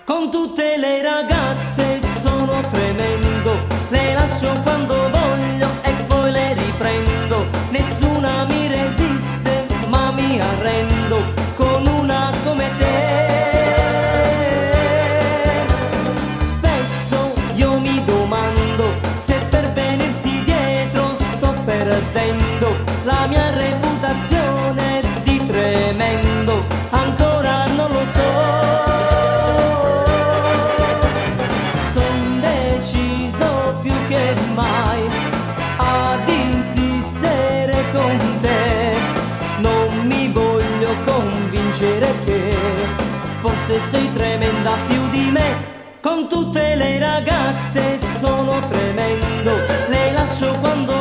Con tutte le ragazze sono tremendo, le lascio quando voglio e poi le riprendo. Nessuna mi resiste, ma mi arrendo con una come te. Spesso io mi domando se per venirti dietro sto perdendo la mia reputazione di tremendo, ancora non lo so. Mai ad insistere con te, non mi voglio convincere che forse sei tremenda più di me. Con tutte le ragazze sono tremendo, le lascio quando